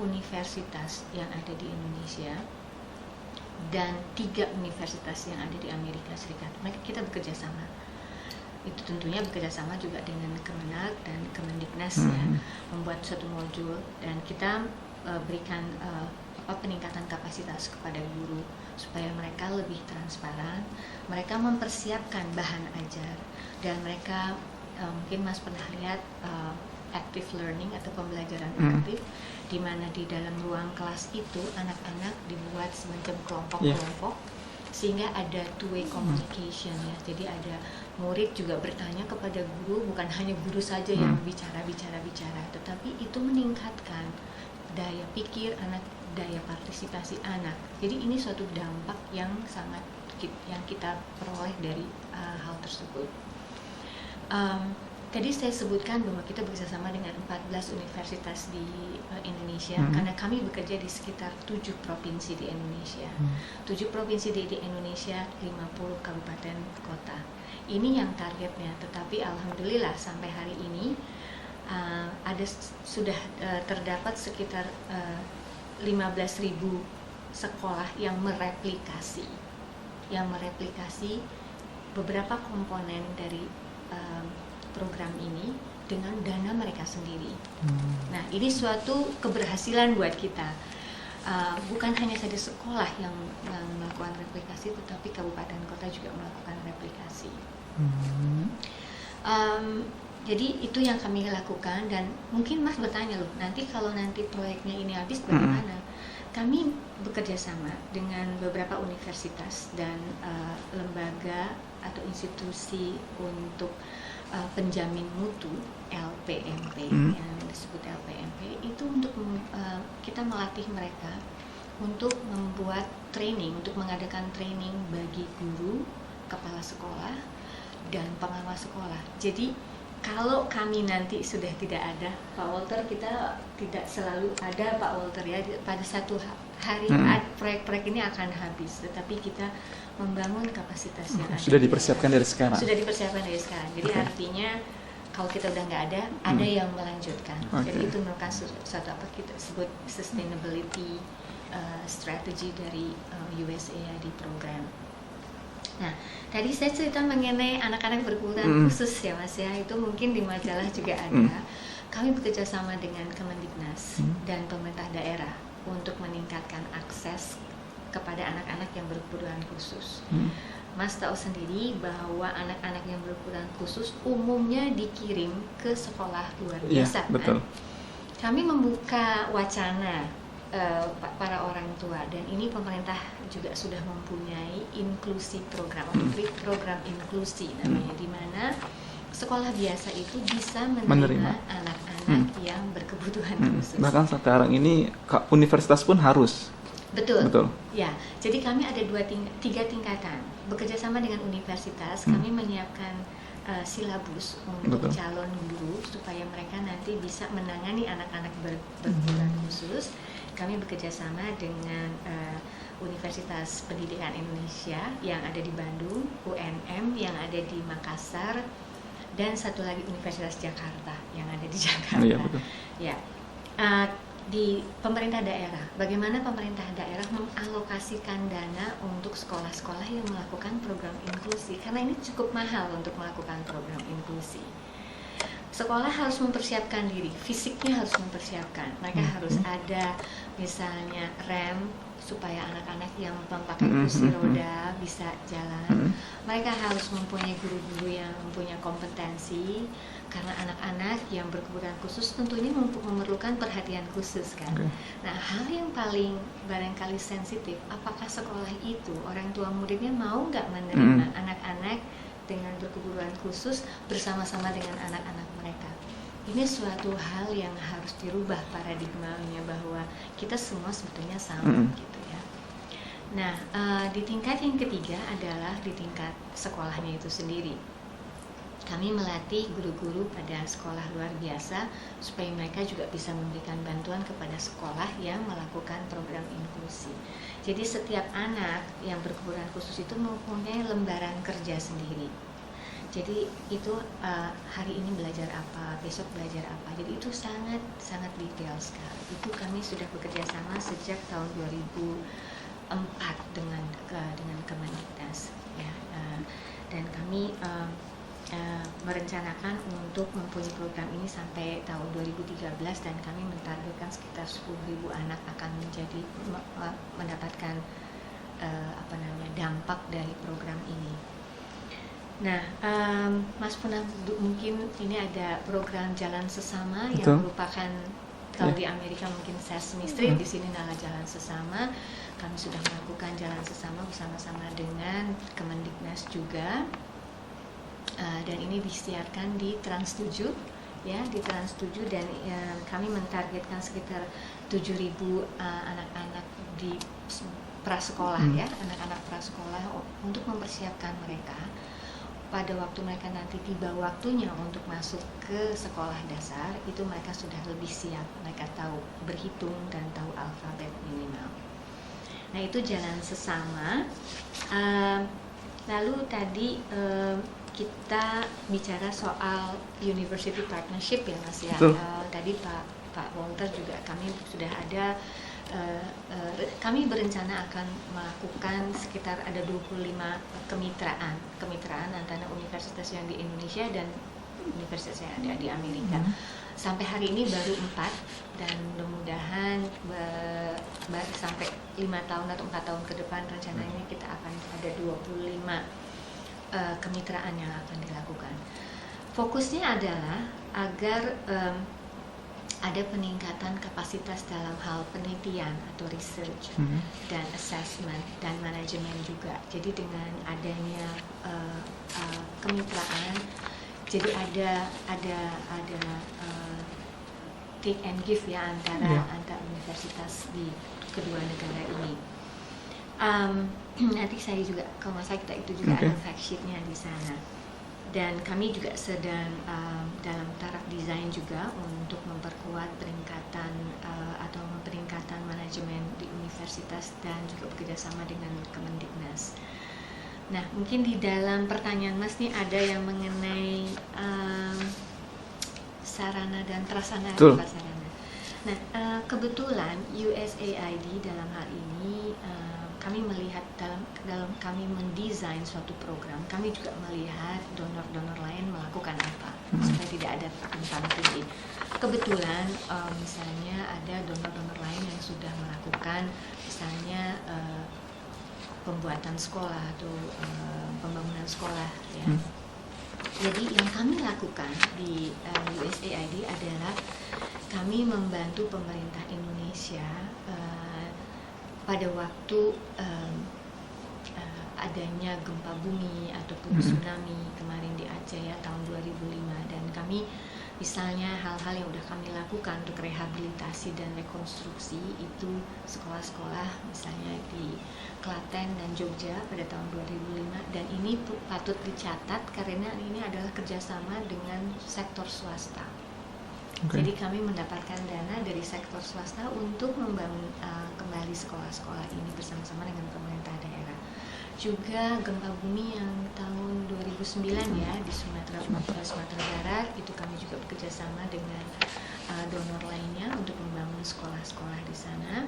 universitas yang ada di Indonesia dan 3 universitas yang ada di Amerika Serikat. Kita bekerja sama. Itu tentunya bekerja sama juga dengan Kemenak dan Kemendiknas ya, membuat suatu modul dan kita berikan peningkatan kapasitas kepada guru supaya mereka lebih transparan, mereka mempersiapkan bahan ajar dan mereka mungkin Mas pernah lihat active learning atau pembelajaran aktif, di mana di dalam ruang kelas itu anak-anak dibuat semacam kelompok-kelompok sehingga ada two-way communication ya. Jadi ada murid juga bertanya kepada guru, bukan hanya guru saja yang bicara, tetapi itu meningkatkan daya pikir anak, daya partisipasi anak. Jadi ini suatu dampak yang sangat yang kita peroleh dari hal tersebut. Tadi saya sebutkan bahwa kita bekerjasama dengan 14 universitas di Indonesia karena kami bekerja di sekitar 7 provinsi di Indonesia. 7 provinsi di Indonesia, 50 kabupaten kota. Ini yang targetnya, tetapi alhamdulillah sampai hari ini sudah terdapat sekitar 15.000 sekolah yang mereplikasi beberapa komponen dari program ini dengan dana mereka sendiri. Nah, ini suatu keberhasilan buat kita. Bukan hanya saja sekolah yang melakukan replikasi, tetapi kabupaten kota juga melakukan replikasi. Jadi itu yang kami lakukan dan mungkin Mas bertanya loh, nanti kalau proyeknya ini habis bagaimana? Kami bekerja sama dengan beberapa universitas dan lembaga atau institusi untuk penjamin mutu LPMP yang disebut LPMP itu untuk kita melatih mereka untuk membuat training, untuk mengadakan training bagi guru, kepala sekolah dan pengawas sekolah. Jadi kalau kami nanti sudah tidak ada, Pak Walter, kita tidak selalu ada Pak Walter ya, pada satu hari proyek-proyek ini akan habis, tetapi kita membangun kapasitas yang ada. Sudah dipersiapkan dari sekarang. Jadi artinya kalau kita udah nggak ada yang melanjutkan. Jadi itu merupakan suatu apa kita sebut sustainability strategy dari USAID program. Nah, tadi saya cerita mengenai anak-anak berkebutuhan khusus ya Mas ya, itu mungkin di majalah juga ada. Kami bekerja sama dengan Kemendiknas dan pemerintah daerah untuk meningkatkan akses kepada anak-anak yang berkebutuhan khusus. Mas tahu sendiri bahwa anak-anak yang berkebutuhan khusus umumnya dikirim ke sekolah luar biasa. Betul. Kami membuka wacana para orang tua dan ini pemerintah juga sudah mempunyai inklusi program, program inklusi namanya, di mana sekolah biasa itu bisa menerima anak-anak yang berkebutuhan khusus. Bahkan sekarang ini universitas pun harus. Betul. Ya, jadi kami ada 3 tingkatan. Bekerja sama dengan universitas, kami menyiapkan silabus untuk calon guru supaya mereka nanti bisa menangani anak-anak berkebutuhan khusus. Kami bekerja sama dengan Universitas Pendidikan Indonesia yang ada di Bandung, UNM yang ada di Makassar, dan satu lagi Universitas Jakarta yang ada di Jakarta. Iya, betul. Ya. Di pemerintah daerah, bagaimana pemerintah daerah mengalokasikan dana untuk sekolah-sekolah yang melakukan program inklusi, karena ini cukup mahal untuk melakukan program inklusi. Sekolah harus mempersiapkan diri, fisiknya harus mempersiapkan, mereka harus ada misalnya rem supaya anak-anak yang memakai kursi roda bisa jalan. Mereka harus mempunyai guru-guru yang mempunyai kompetensi, karena anak-anak yang berkebutuhan khusus tentunya memerlukan perhatian khusus kan. Nah, hal yang paling barangkali sensitif, apakah sekolah itu orang tua muridnya mau nggak menerima anak-anak dengan berkebutuhan khusus bersama-sama dengan anak-anak mereka. Ini suatu hal yang harus dirubah paradigmanya bahwa kita semua sebetulnya sama gitu ya. Nah, di tingkat yang ketiga adalah di tingkat sekolahnya itu sendiri. Kami melatih guru-guru pada sekolah luar biasa supaya mereka juga bisa memberikan bantuan kepada sekolah yang melakukan program inklusi. Jadi setiap anak yang berkebutuhan khusus itu mempunyai lembaran kerja sendiri. Jadi itu hari ini belajar apa, besok belajar apa. Jadi itu sangat sangat detail sekali. Itu kami sudah bekerja sama sejak tahun 2004 dengan Kemendiknas, ya. Dan kami merencanakan untuk mempunyai program ini sampai tahun 2013, dan kami mentargetkan sekitar 10.000 anak akan mendapatkan dampak dari program ini. Nah, Mas Puna, mungkin ini ada program Jalan Sesama. Betul. Yang merupakan, kalau di Amerika mungkin Sesame Street, di sini adalah Jalan Sesama. Kami sudah melakukan Jalan Sesama bersama-sama dengan Kemendiknas juga, dan ini disiarkan di Trans 7, ya, di Trans 7, dan kami mentargetkan sekitar 7.000 anak-anak di prasekolah, ya, anak-anak prasekolah, untuk mempersiapkan mereka pada waktu mereka nanti tiba waktunya untuk masuk ke sekolah dasar, itu mereka sudah lebih siap, mereka tahu berhitung dan tahu alfabet minimal. Nah, itu Jalan Sesama. Lalu tadi kita bicara soal University Partnership, ya Mas, ya. Tadi Pak Walter juga, kami sudah ada, kami berencana akan melakukan sekitar ada 25 kemitraan antara universitas yang di Indonesia dan universitas yang ada di Amerika. Sampai hari ini baru 4, dan mudah-mudahan sampai 5 tahun atau 4 tahun ke depan rencananya kita akan ada 25 kemitraan yang akan dilakukan. Fokusnya adalah agar ada peningkatan kapasitas dalam hal penelitian atau research, dan assessment dan manajemen juga. Jadi dengan adanya kemitraan, jadi ada take and give, ya, antara universitas di kedua negara ini. Nanti saya juga, kalau nggak salah kita itu juga ada fact sheet-nya di sana. Dan kami juga sedang dalam taraf desain juga untuk memperkuat peningkatan manajemen di universitas, dan juga bekerjasama dengan Kemendiknas. Nah, mungkin di dalam pertanyaan Mas nih ada yang mengenai sarana dan prasarana. Nah, kebetulan USAID dalam hal ini, kami melihat dalam kami mendesain suatu program, kami juga melihat donor-donor lain melakukan apa, supaya tidak ada tumpang tindih. Kebetulan misalnya ada donor-donor lain yang sudah melakukan misalnya pembuatan sekolah atau pembangunan sekolah, ya. Jadi yang kami lakukan di USAID adalah kami membantu pemerintah Indonesia pada waktu adanya gempa bumi ataupun tsunami kemarin di Aceh, ya, tahun 2005, dan kami misalnya hal-hal yang sudah kami lakukan untuk rehabilitasi dan rekonstruksi itu sekolah-sekolah misalnya di Klaten dan Jogja pada tahun 2005, dan ini patut dicatat karena ini adalah kerjasama dengan sektor swasta. Jadi kami mendapatkan dana dari sektor swasta untuk membangun kembali sekolah-sekolah ini bersama-sama dengan pemerintah daerah. Juga gempa bumi yang tahun 2009, ya, di Sumatera Barat, itu kami juga bekerjasama dengan donor lainnya untuk membangun sekolah-sekolah di sana.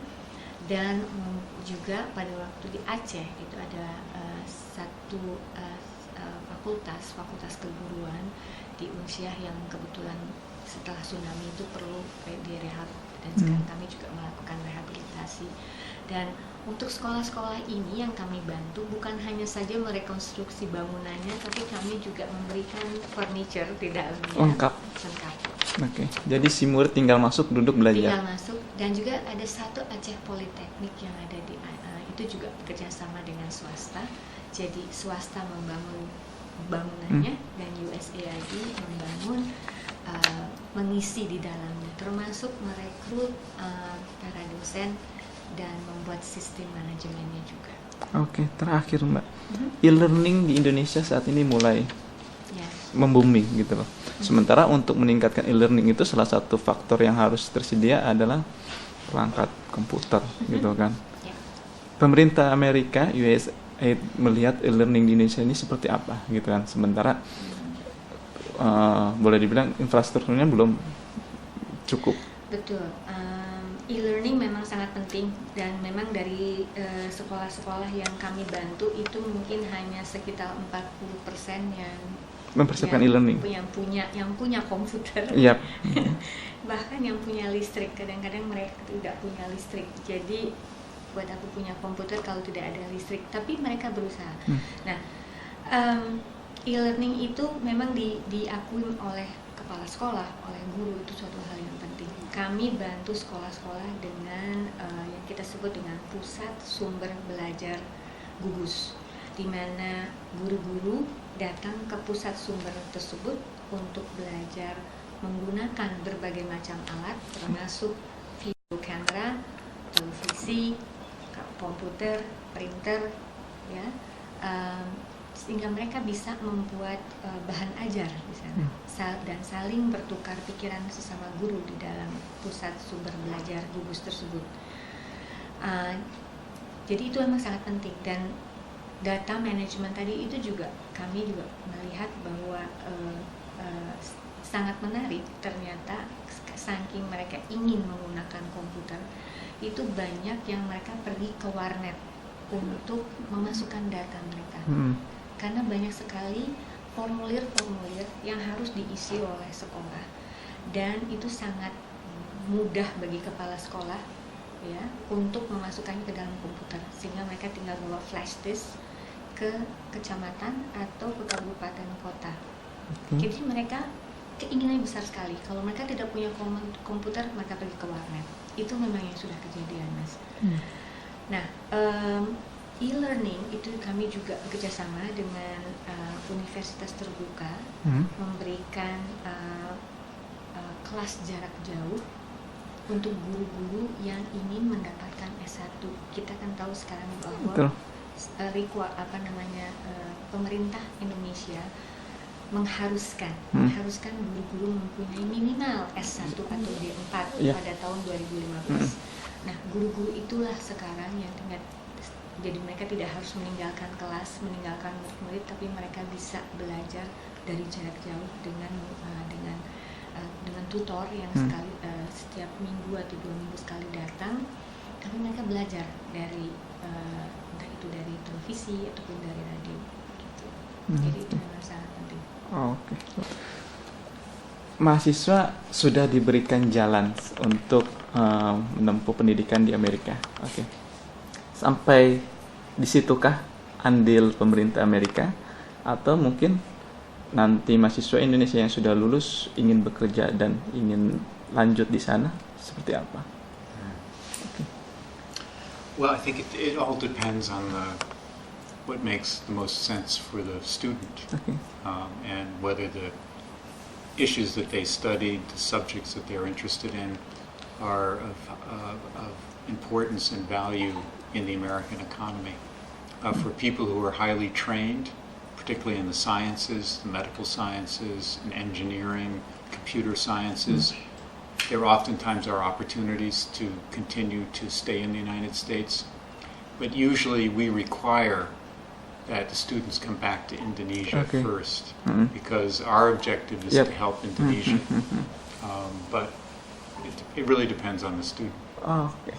Dan juga pada waktu di Aceh itu ada satu fakultas keguruan di Unsyah yang kebetulan setelah tsunami itu perlu direhab, dan sekarang kami juga melakukan rehabilitasi. Dan untuk sekolah-sekolah ini yang kami bantu bukan hanya saja merekonstruksi bangunannya, tapi kami juga memberikan furniture di dalamnya lengkap. Jadi si murid tinggal masuk, duduk, belajar. Tinggal masuk, dan juga ada satu Aceh Politeknik yang ada di itu juga bekerja sama dengan swasta. Jadi swasta membangun bangunannya, dan USAID membangun mengisi di dalamnya, termasuk merekrut para dosen dan membuat sistem manajemennya juga. Oke, terakhir Mbak, e-learning di Indonesia saat ini mulai membooming gitu loh. Sementara untuk meningkatkan e-learning itu salah satu faktor yang harus tersedia adalah perangkat komputer gitu kan. Pemerintah Amerika, melihat e-learning di Indonesia ini seperti apa gitu kan. Sementara boleh dibilang infrastrukturnya belum cukup. Betul. E-learning memang sangat penting, dan memang dari sekolah-sekolah yang kami bantu itu mungkin hanya sekitar 40% yang mempersiapkan e-learning, yang punya komputer. Yep. Bahkan yang punya listrik, kadang-kadang mereka tidak punya listrik. Jadi buat aku punya komputer kalau tidak ada listrik, tapi mereka berusaha. Nah, e-learning itu memang diakui oleh kepala sekolah, oleh guru, itu suatu hal yang penting. Kami bantu sekolah-sekolah dengan yang kita sebut dengan pusat sumber belajar gugus, di mana guru-guru datang ke pusat sumber tersebut untuk belajar menggunakan berbagai macam alat, termasuk video kamera, televisi, komputer, printer, ya, sehingga mereka bisa membuat bahan ajar di sana dan saling bertukar pikiran sesama guru di dalam pusat sumber belajar gugus tersebut. Jadi itu memang sangat penting, dan data management tadi itu juga kami juga melihat bahwa sangat menarik. Ternyata saking mereka ingin menggunakan komputer, itu banyak yang mereka pergi ke warnet untuk memasukkan data mereka. Karena banyak sekali formulir-formulir yang harus diisi oleh sekolah, dan itu sangat mudah bagi kepala sekolah, ya, untuk memasukkannya ke dalam komputer, sehingga mereka tinggal bawa flash disk ke kecamatan atau ke kabupaten kota. Jadi mereka keinginannya besar sekali. Kalau mereka tidak punya komputer, mereka pergi ke warnet. Itu memang yang sudah kejadian, Mas. Nah, e-learning itu kami juga bekerjasama dengan universitas terbuka, memberikan kelas jarak jauh untuk guru-guru yang ingin mendapatkan S1. Kita kan tahu sekarang bahwa pemerintah Indonesia mengharuskan guru-guru mempunyai minimal S1 atau D4 pada tahun 2015. Nah, guru-guru itulah sekarang yang jadi mereka tidak harus meninggalkan kelas, meninggalkan murid, tapi mereka bisa belajar dari jarak jauh dengan tutor yang setiap minggu atau 2 minggu sekali datang, tapi mereka belajar dari entah itu dari televisi ataupun dari radio gitu. Jadi itu memang sangat penting. Oke. Mahasiswa sudah diberikan jalan untuk menempuh pendidikan di Amerika. Oke. Sampai di situkah andil pemerintah Amerika, atau mungkin nanti mahasiswa Indonesia yang sudah lulus ingin bekerja dan ingin lanjut di sana, seperti apa? Okay. Well, I think it all depends on what makes the most sense for the student, and whether the issues that they studied, the subjects that they're interested in, are of importance and value in the American economy. For people who are highly trained, particularly in the sciences, the medical sciences, and engineering, computer sciences, there oftentimes are opportunities to continue to stay in the United States. But usually we require that the students come back to Indonesia first, because our objective is to help Indonesia. But it really depends on the student. Oh, okay.